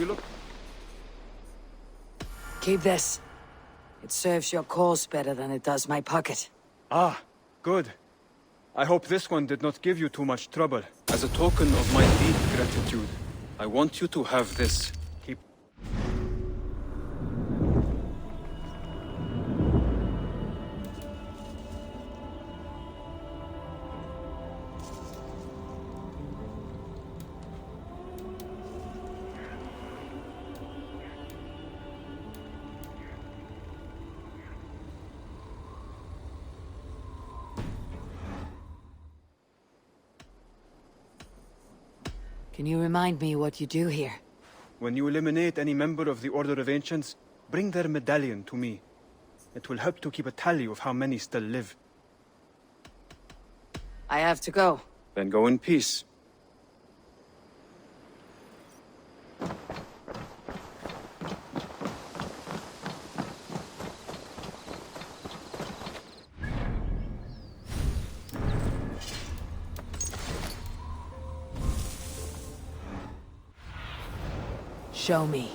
you look? Keep this. It serves your cause better than it does my pocket. Ah, good. I hope this one did not give you too much trouble. As a token of my deep gratitude, I want you to have this. Keep... Can you remind me what you do here? When you eliminate any member of the Order of Ancients, bring their medallion to me. It will help to keep a tally of how many still live. I have to go. Then go in peace. Show me.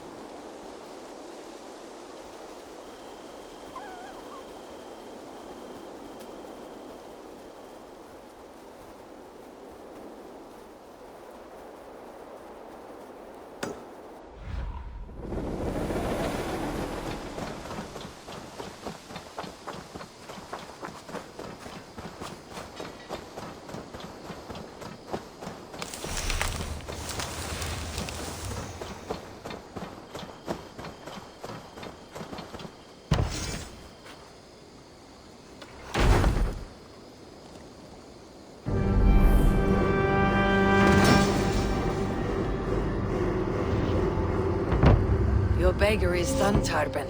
Your bakery is done, Tarben,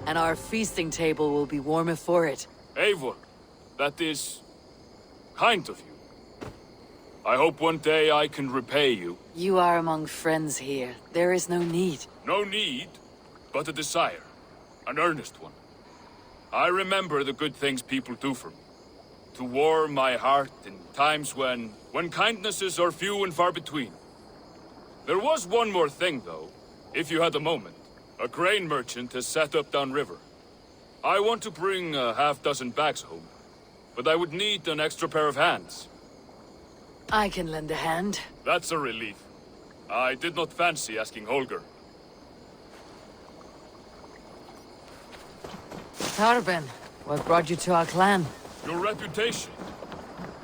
and our feasting table will be warmer for it. Eivor, that is kind of you. I hope one day I can repay you. You are among friends here. There is no need. No need, but a desire. An earnest one. I remember the good things people do for me. To warm my heart in times when kindnesses are few and far between. There was one more thing, though, if you had a moment. A grain merchant has set up downriver. I want to bring a half-dozen bags home, but I would need an extra pair of hands. I can lend a hand. That's a relief. I did not fancy asking Holger. Tarben, what brought you to our clan? Your reputation.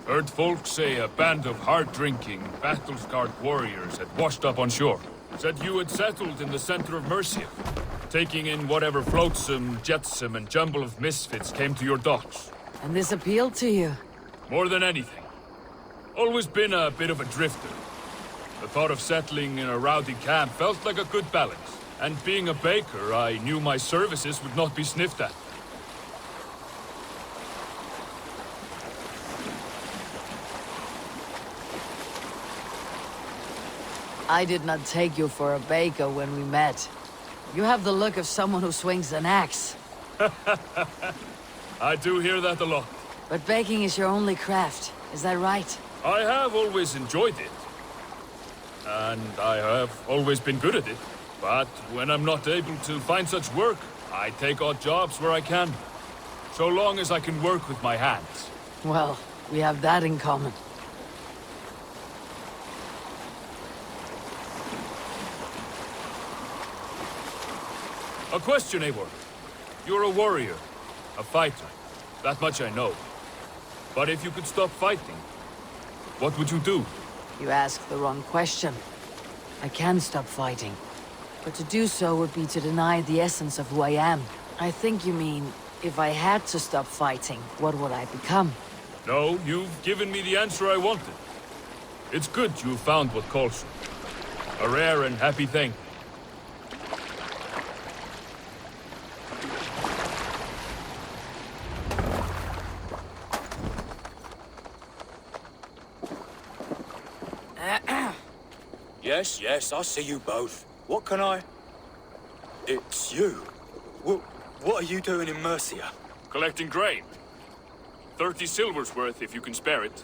Heard folks say a band of hard-drinking, battle-scarred warriors had washed up on shore. Said you had settled in the center of Mercia, taking in whatever flotsam, jetsam, and jumble of misfits came to your docks. And this appealed to you? More than anything. Always been a bit of a drifter. The thought of settling in a rowdy camp felt like a good balance. And being a baker, I knew my services would not be sniffed at. I did not take you for a baker when we met. You have the look of someone who swings an axe. I do hear that a lot. But baking is your only craft, is that right? I have always enjoyed it. And I have always been good at it. But when I'm not able to find such work, I take odd jobs where I can. So long as I can work with my hands. Well, we have that in common. A question, Eivor. You're a warrior, a fighter. That much I know. But if you could stop fighting, what would you do? You asked the wrong question. I can stop fighting. But to do so would be to deny the essence of who I am. I think you mean, if I had to stop fighting, what would I become? No, you've given me the answer I wanted. It's good you found what calls you. A rare and happy thing. Yes, I see you both. What can I... It's you. What are you doing in Mercia? Collecting grain. 30 silver's worth if you can spare it.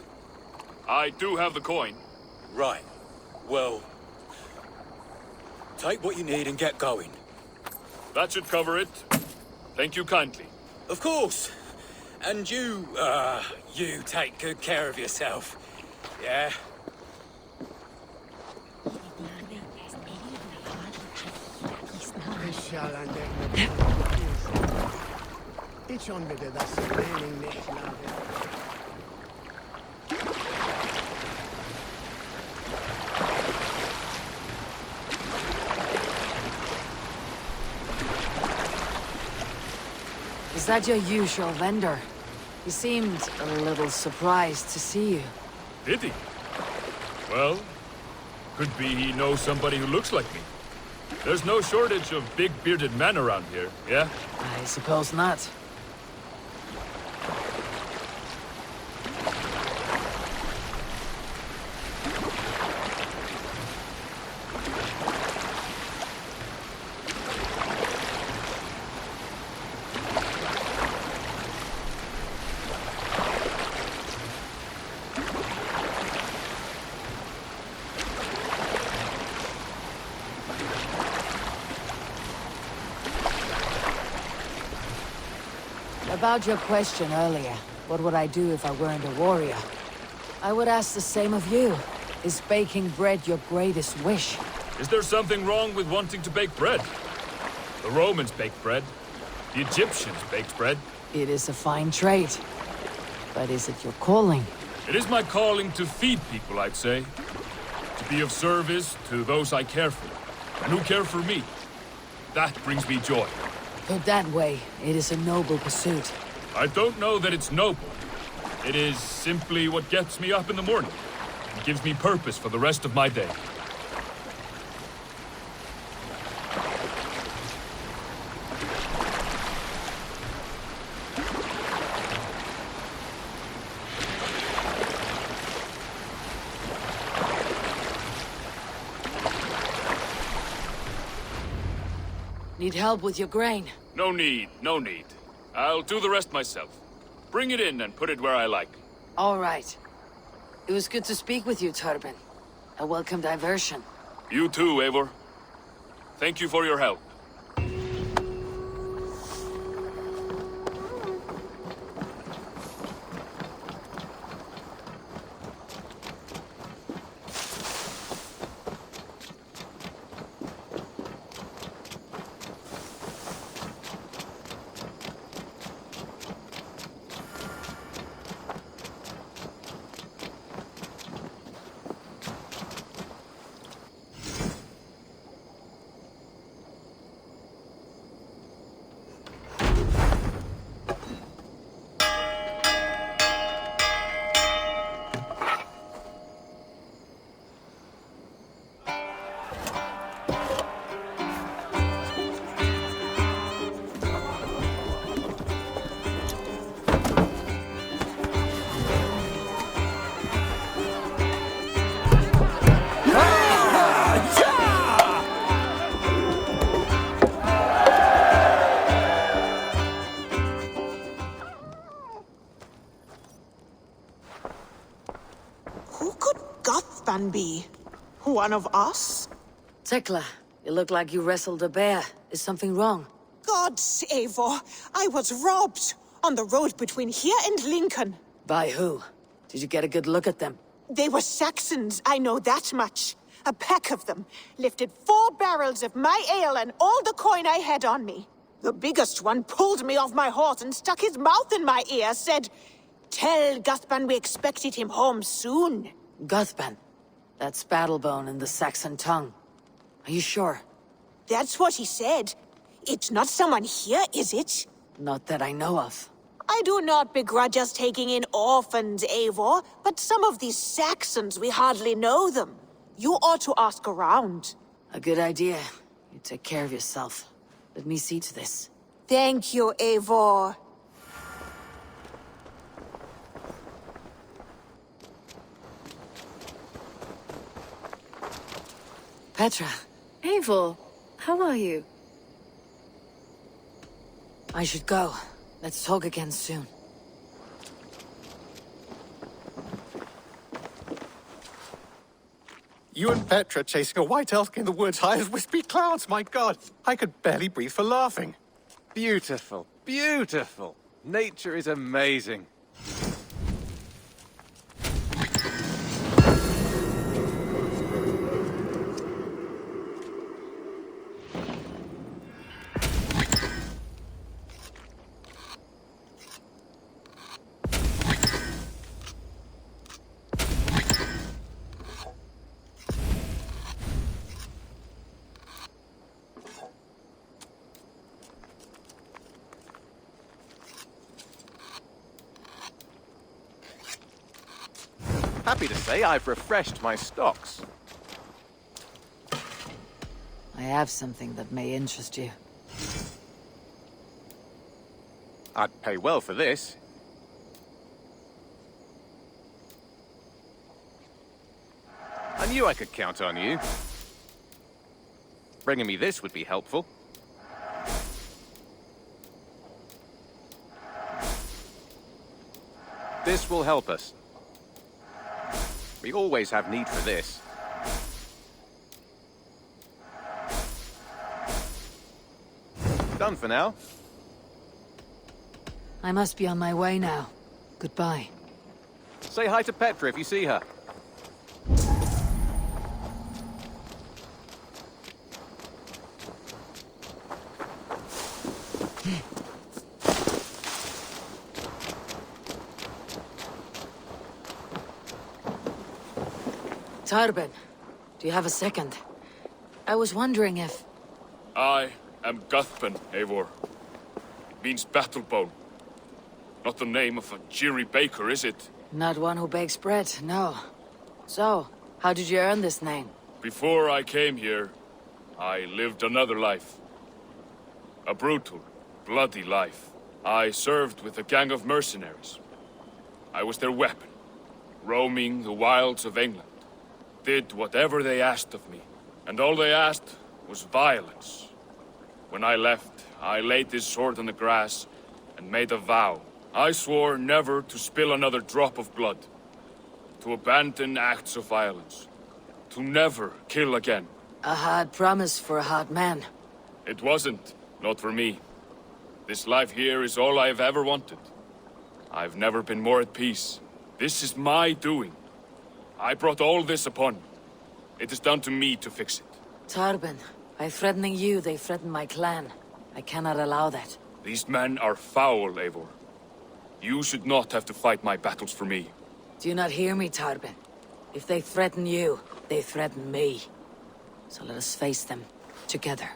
I do have the coin. Right. Well... Take what you need and get going. That should cover it. Thank you kindly. Of course. And you take good care of yourself. Yeah? Is that your usual vendor? He seemed a little surprised to see you. Did he? Well, could be he knows somebody who looks like me. There's no shortage of big bearded men around here, yeah? I suppose not. About your question earlier, what would I do if I weren't a warrior? I would ask the same of you. Is baking bread your greatest wish? Is there something wrong with wanting to bake bread? The Romans baked bread. The Egyptians baked bread. It is a fine trade. But is it your calling? It is my calling to feed people, I'd say. To be of service to those I care for, and who care for me. That brings me joy. Put that way, it is a noble pursuit. I don't know that it's noble. It is simply what gets me up in the morning. It gives me purpose for the rest of my day. Need help with your grain? No need, no need. I'll do the rest myself. Bring it in and put it where I like. All right. It was good to speak with you, Turbin. A welcome diversion. You too, Eivor. Thank you for your help. Be? One of us? Tekla, you look like you wrestled a bear. Is something wrong? Gods, Eivor, I was robbed on the road between here and Lincoln. By who? Did you get a good look at them? They were Saxons, I know that much. A pack of them lifted 4 barrels of my ale and all the coin I had on me. The biggest one pulled me off my horse and stuck his mouth in my ear, said, "Tell Guthban we expected him home soon." Guthban? That's Battlebone in the Saxon tongue. Are you sure? That's what he said. It's not someone here, is it? Not that I know of. I do not begrudge us taking in orphans, Eivor, but some of these Saxons, we hardly know them. You ought to ask around. A good idea. You take care of yourself. Let me see to this. Thank you, Eivor. Petra, Eivor, how are you? I should go. Let's talk again soon. You and Petra chasing a white elk in the woods high as wispy clouds, my God! I could barely breathe for laughing. Beautiful, beautiful. Nature is amazing. Happy to say I've refreshed my stocks. I have something that may interest you. I'd pay well for this. I knew I could count on you. Bringing me this would be helpful. This will help us. We always have need for this. Done for now. I must be on my way now. Goodbye. Say hi to Petra if you see her. Tarben, do you have a second? I was wondering if... I am Guthpen, Eivor. Means battle bone. Not the name of a jeery baker, is it? Not one who bakes bread, no. So, how did you earn this name? Before I came here, I lived another life. A brutal, bloody life. I served with a gang of mercenaries. I was their weapon, roaming the wilds of England. Did whatever they asked of me, and all they asked was violence. When I left, I laid this sword on the grass and made a vow. I swore never to spill another drop of blood, to abandon acts of violence, to never kill again. A hard promise for a hard man. It wasn't, not for me. This life here is all I've ever wanted. I've never been more at peace. This is my doing. I brought all this upon me. It is down to me to fix it. Tarben, by threatening you, they threaten my clan. I cannot allow that. These men are foul, Eivor. You should not have to fight my battles for me. Do you not hear me, Tarben? If they threaten you, they threaten me. So let us face them, together.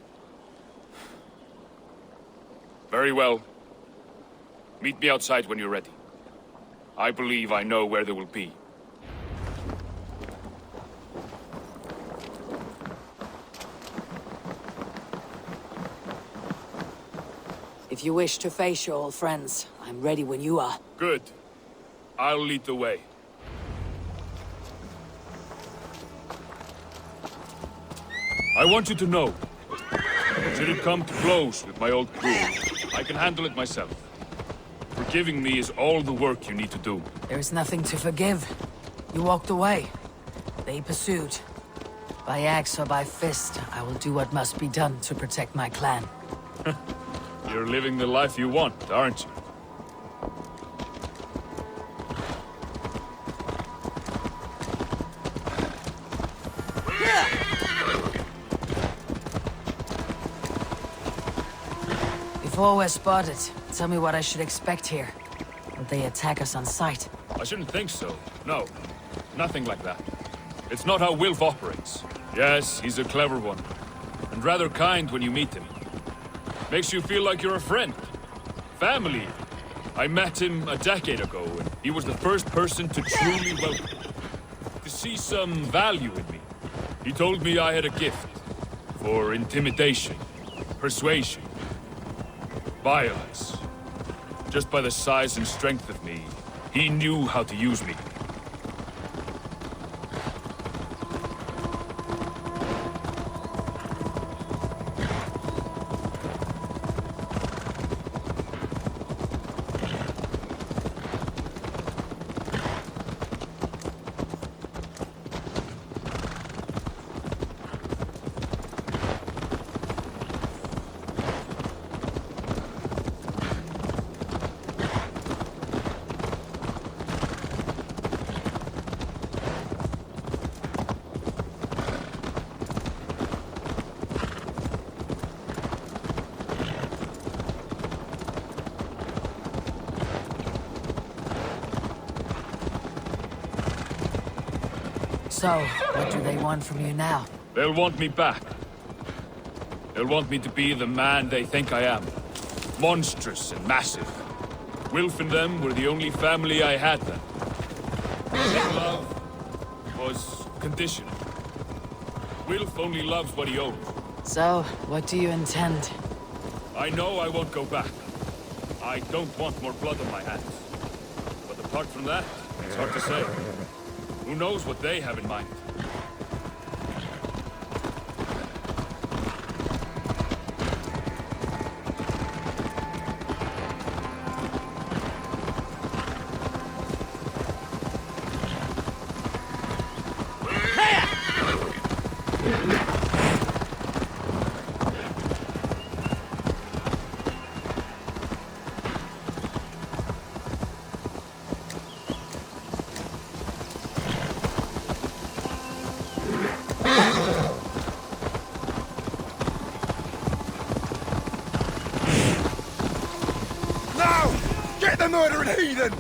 Very well. Meet me outside when you're ready. I believe I know where they will be. If you wish to face your old friends, I'm ready when you are. Good. I'll lead the way. I want you to know, should it come to blows with my old crew, I can handle it myself. Forgiving me is all the work you need to do. There is nothing to forgive. You walked away. They pursued. By axe or by fist, I will do what must be done to protect my clan. You're living the life you want, aren't you? Before we're spotted, tell me what I should expect here. Will they attack us on sight? I shouldn't think so. No. Nothing like that. It's not how Wilf operates. Yes, he's a clever one. And rather kind when you meet him. Makes you feel like you're a friend. Family. I met him a decade ago, and he was the first person to truly welcome me. To see some value in me. He told me I had a gift. For intimidation. Persuasion. Violence. Just by the size and strength of me, he knew how to use me. So, what do they want from you now? They'll want me back. They'll want me to be the man they think I am. Monstrous and massive. Wilf and them were the only family I had then. Their love was conditional. Wilf only loves what he owns. So, what do you intend? I know I won't go back. I don't want more blood on my hands. But apart from that, it's hard to say. Who knows what they have in mind? Get the murdering heathen!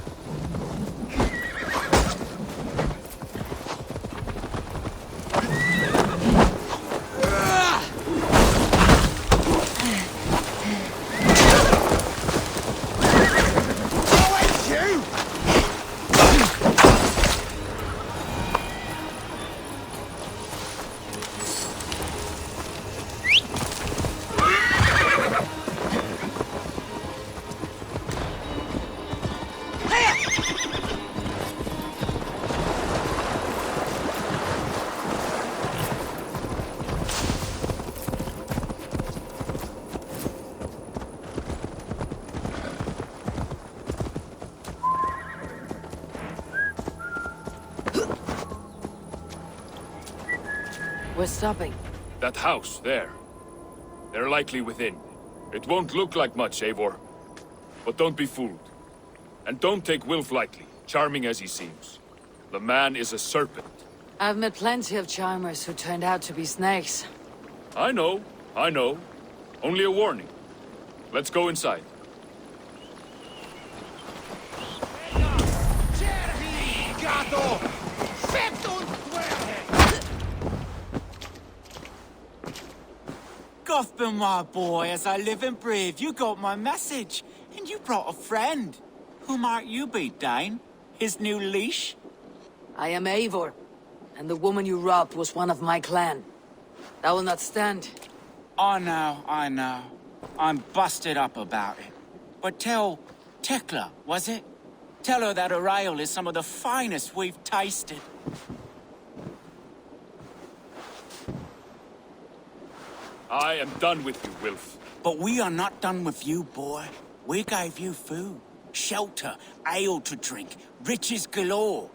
We're stopping. That house, there. They're likely within. It won't look like much, Eivor. But don't be fooled. And don't take Wilf lightly, charming as he seems. The man is a serpent. I've met plenty of charmers who turned out to be snakes. I know. Only a warning. Let's go inside. Gotham, my boy, as I live and breathe, you got my message. And you brought a friend. Who might you be, Dane? His new leash? I am Eivor, and the woman you robbed was one of my clan. That will not stand. I know. I'm busted up about it. But tell Tekla, was it? Tell her that her ale is some of the finest we've tasted. I am done with you, Wilf. But we are not done with you, boy. We gave you food, shelter, ale to drink, riches galore.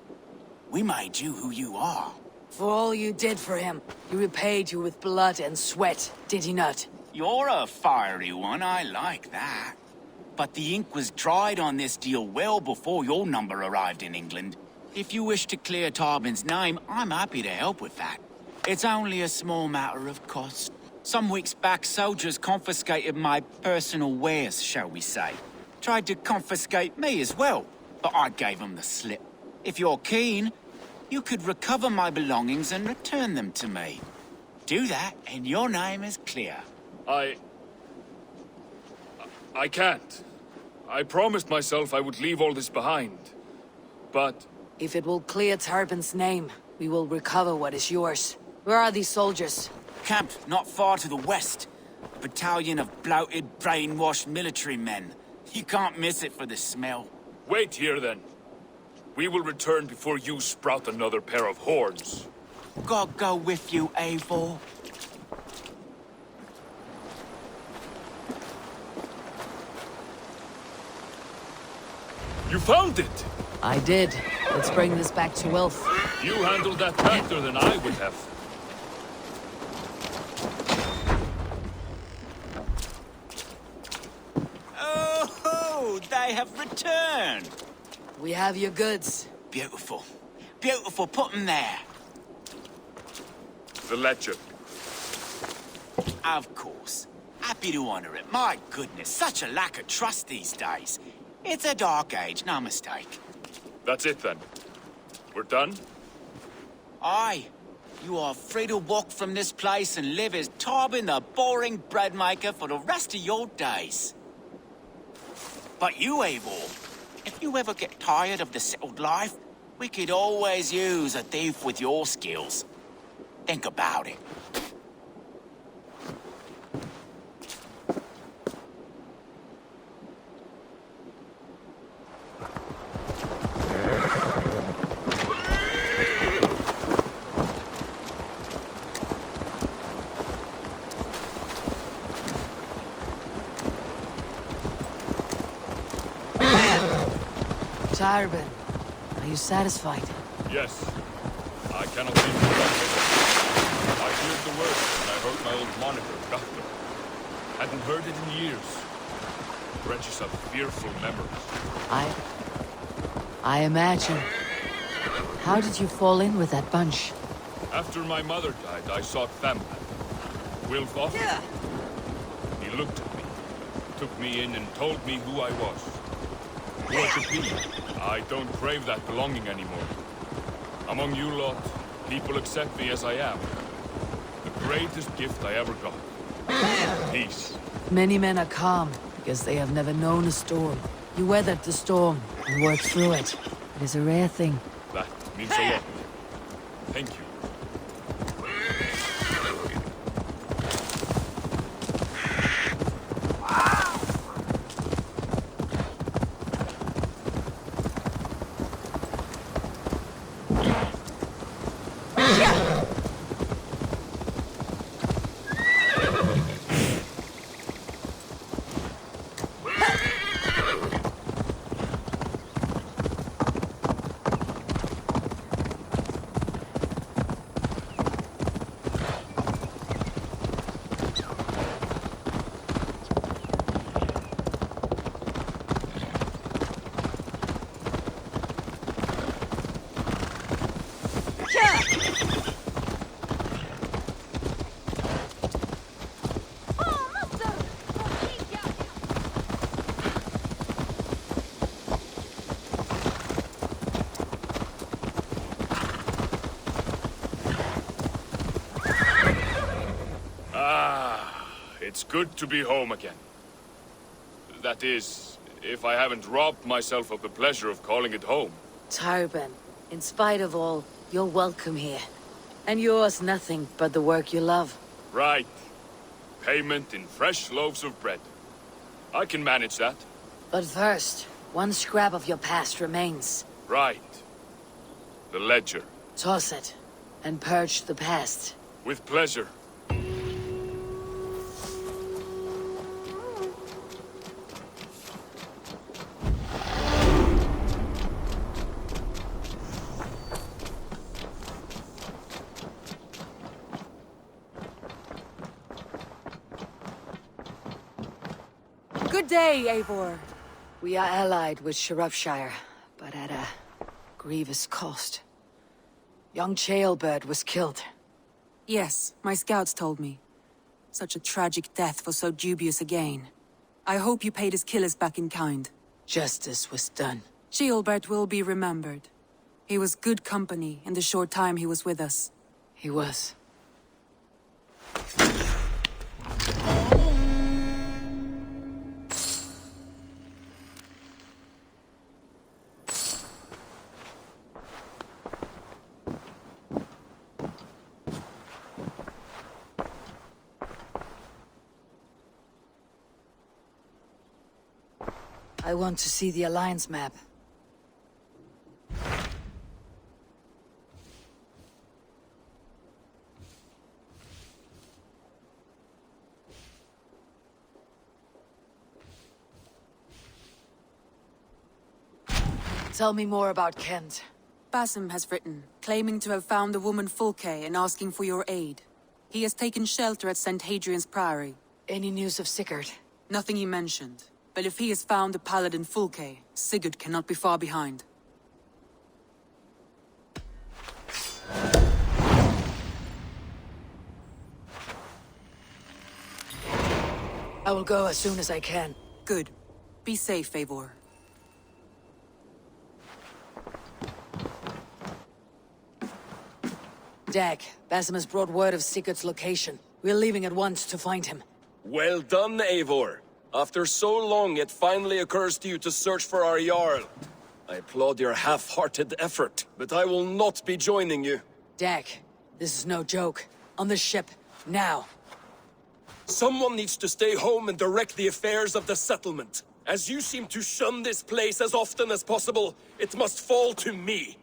We made you who you are. For all you did for him, he repaid you with blood and sweat, did he not? You're a fiery one, I like that. But the ink was dried on this deal well before your number arrived in England. If you wish to clear Tarbin's name, I'm happy to help with that. It's only a small matter of cost. Some weeks back, soldiers confiscated my personal wares, shall we say. Tried to confiscate me as well, but I gave them the slip. If you're keen, you could recover my belongings and return them to me. Do that, and your name is clear. I can't. I promised myself I would leave all this behind. But... If it will clear Tarbin's name, we will recover what is yours. Where are these soldiers? Camped not far to the west. A battalion of bloated, brainwashed military men. You can't miss it for the smell. Wait here, then. We will return before you sprout another pair of horns. God go with you, Eivor. You found it! I did. Let's bring this back to Wilf. You handled that better than I would have. Oh, they have returned. We have your goods. Beautiful. Beautiful, put them there. The ledger. Of course. Happy to honor it. My goodness, such a lack of trust these days. It's a dark age, no mistake. That's it, then. We're done? Aye. You are free to walk from this place and live as Tarbin the boring bread maker for the rest of your days. But you, Eivor, if you ever get tired of the settled life, we could always use a thief with your skills. Think about it. Tarbin, are you satisfied? Yes. I cannot be forgotten. I heard the words when I heard my old monitor, Gaffer. Hadn't heard it in years. Dredges of fearful memories. I imagine. How did you fall in with that bunch? After my mother died, I sought Thamman. Wilf offered. Yeah. He looked at me, took me in and told me who I was. Who I could be. I don't crave that belonging anymore. Among you lot, people accept me as I am. The greatest gift I ever got. Peace. Many men are calm because they have never known a storm. You weathered the storm and worked through it. It is a rare thing. That means a lot. Thank you. It's good to be home again. That is, if I haven't robbed myself of the pleasure of calling it home. Tarbin, in spite of all, you're welcome here. And yours nothing but the work you love. Right. Payment in fresh loaves of bread. I can manage that. But first, one scrap of your past remains. Right. The ledger. Toss it, and purge the past. With pleasure. Good day, Eivor. We are allied with Shropshire, but at a grievous cost. Young Chaelbert was killed. Yes, my scouts told me. Such a tragic death for so dubious a gain. I hope you paid his killers back in kind. Justice was done. Chaelbert will be remembered. He was good company in the short time he was with us. He was. I want to see the Alliance map. Tell me more about Kent. Basim has written, claiming to have found the woman Fulke and asking for your aid. He has taken shelter at St. Hadrian's Priory. Any news of Sigurd? Nothing he mentioned. But if he has found the paladin Fulke, Sigurd cannot be far behind. I will go as soon as I can. Good. Be safe, Eivor. Dag. Basim has brought word of Sigurd's location. We're leaving at once to find him. Well done, Eivor. After so long, it finally occurs to you to search for our Jarl. I applaud your half-hearted effort, but I will not be joining you. Dag, this is no joke. On the ship, now. Someone needs to stay home and direct the affairs of the settlement. As you seem to shun this place as often as possible, it must fall to me.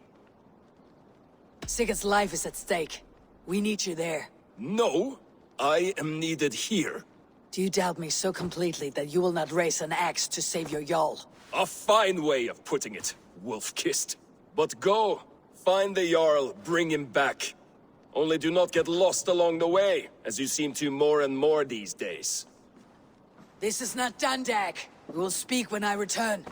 Sigurd's life is at stake. We need you there. No, I am needed here. Do you doubt me so completely that you will not raise an axe to save your Jarl? A fine way of putting it, wolf-kissed. But go, find the Jarl, bring him back. Only do not get lost along the way, as you seem to more and more these days. This is not done, Dag. We will speak when I return.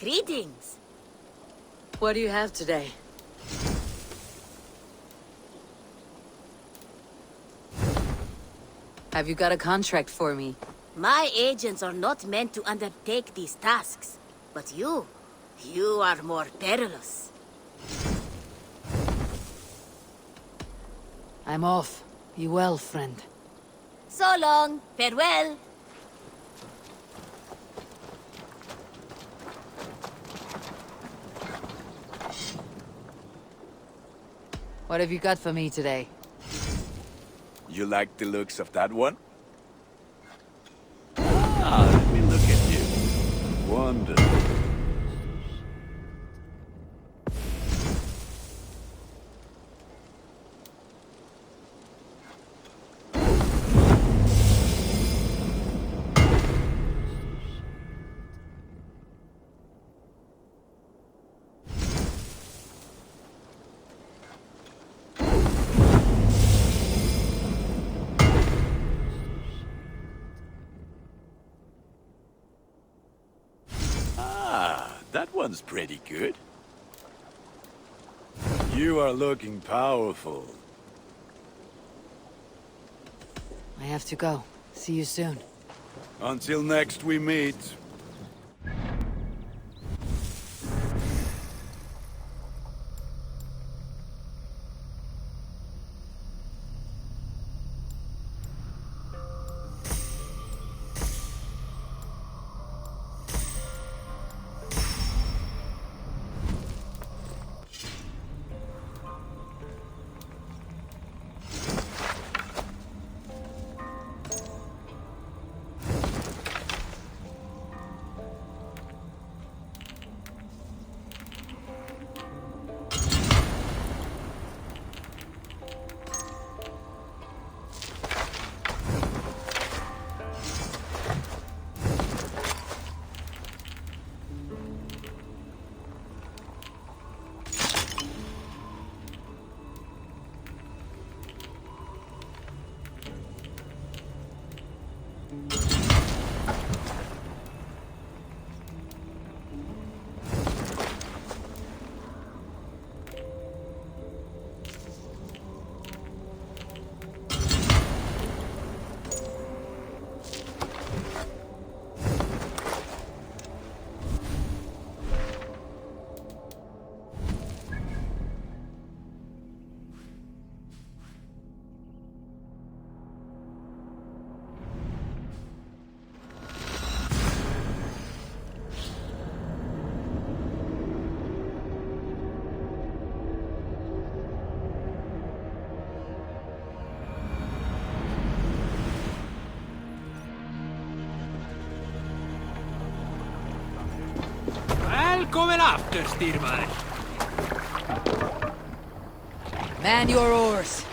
Greetings. What do you have today? Have you got a contract for me? My agents are not meant to undertake these tasks. But you are more perilous. I'm off. Be well, friend. So long. Farewell. What have you got for me today? You like the looks of that one? Ah, let me look at you. Wonderful. That one's pretty good. You are looking powerful. I have to go. See you soon. Until next we meet. Välkommen after, styrman. Man your oars.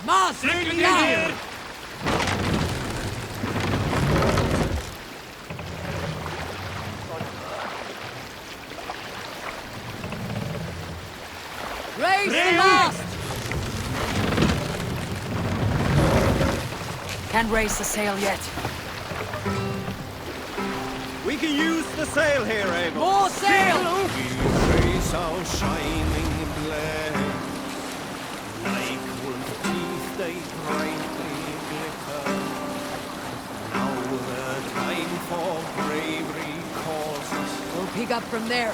Mast! Down! Raise the mast! Can't raise the sail yet. We can use the sail here, Abel. More sail! We raise our shining blade. Like wolf teeth they brightly glitter. Now the time for bravery calls us. We'll pick up from there.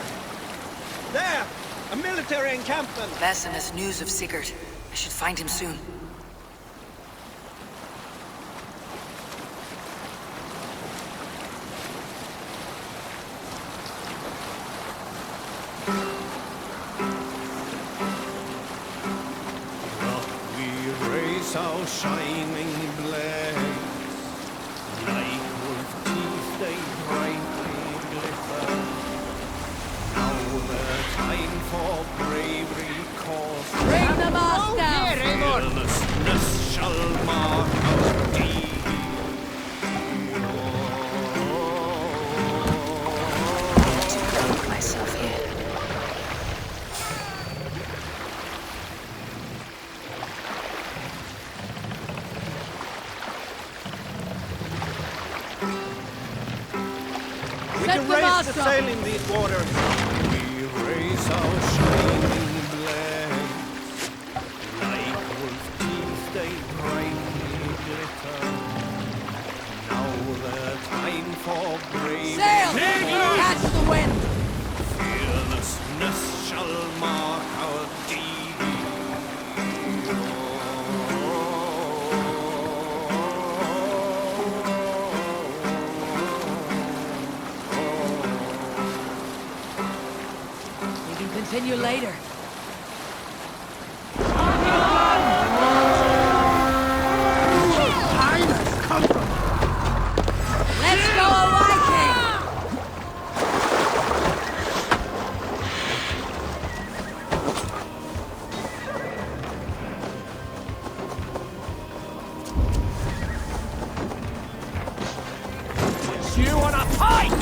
There! A military encampment! Vaesen has news of Sigurd. I should find him soon. We raise our shining blades. Like wolf teeth they brightly glitter. Now the time for bravery calls. Bring the mast down! Fearlessness shall mark our deed. To cloak myself here. We can raise the sail in these waters. We raise our shining blades. Like wolf teeth they brightly glitter. Now the time for bravery. Sail! Catch the wind! Fearlessness shall mark our deed. We can continue later. Let's go, Viking! You want a pike?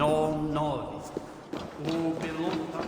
No noise. Ubi lunta.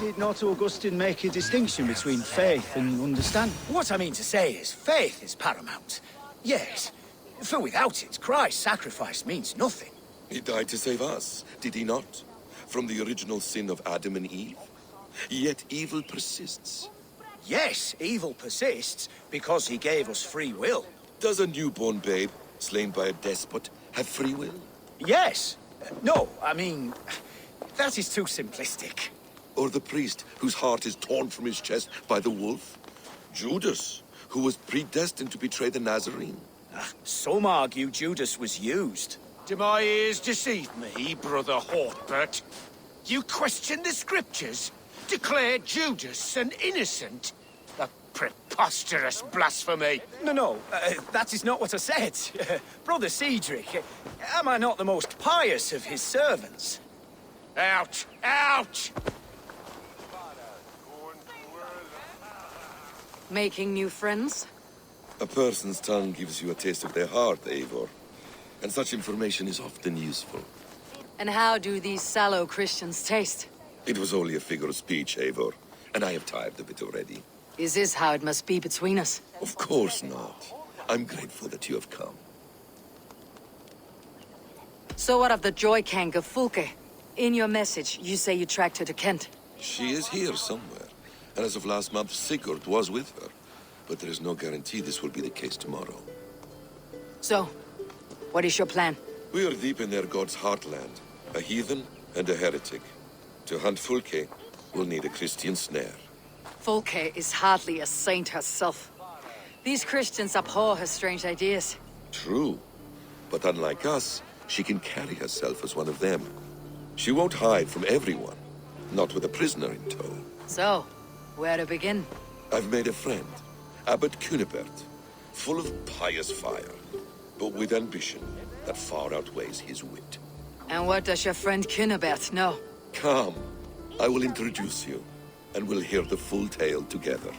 Did not Augustine make a distinction between faith and understanding? What I mean to say is, faith is paramount. Yes, for without it, Christ's sacrifice means nothing. He died to save us, did he not? From the original sin of Adam and Eve? Yet evil persists. Yes, evil persists because he gave us free will. Does a newborn babe, slain by a despot, have free will? Yes. No, I mean, that is too simplistic. Or the priest whose heart is torn from his chest by the wolf? Judas, who was predestined to betray the Nazarene? Some argue Judas was used. Do my ears deceive me, Brother Hortbert? You question the scriptures? Declare Judas an innocent? A preposterous blasphemy! No, that is not what I said. Brother Cedric, am I not the most pious of his servants? Out! Out! Making new friends? A person's tongue gives you a taste of their heart, Eivor. And such information is often useful. And how do these sallow Christians taste? It was only a figure of speech, Eivor. And I have tired of it already. Is this how it must be between us? Of course not. I'm grateful that you have come. So what of the Joy Kank of Fulke? In your message, you say you tracked her to Kent. She is here somewhere. And as of last month, Sigurd was with her. But there is no guarantee this will be the case tomorrow. So, what is your plan? We are deep in their god's heartland. A heathen and a heretic. To hunt Fulke, we'll need a Christian snare. Fulke is hardly a saint herself. These Christians abhor her strange ideas. True. But unlike us, she can carry herself as one of them. She won't hide from everyone. Not with a prisoner in tow. So, where to begin? I've made a friend. Abbot Cunibert, full of pious fire, but with ambition that far outweighs his wit. And what does your friend Cunibert know? Come, I will introduce you, and we'll hear the full tale together.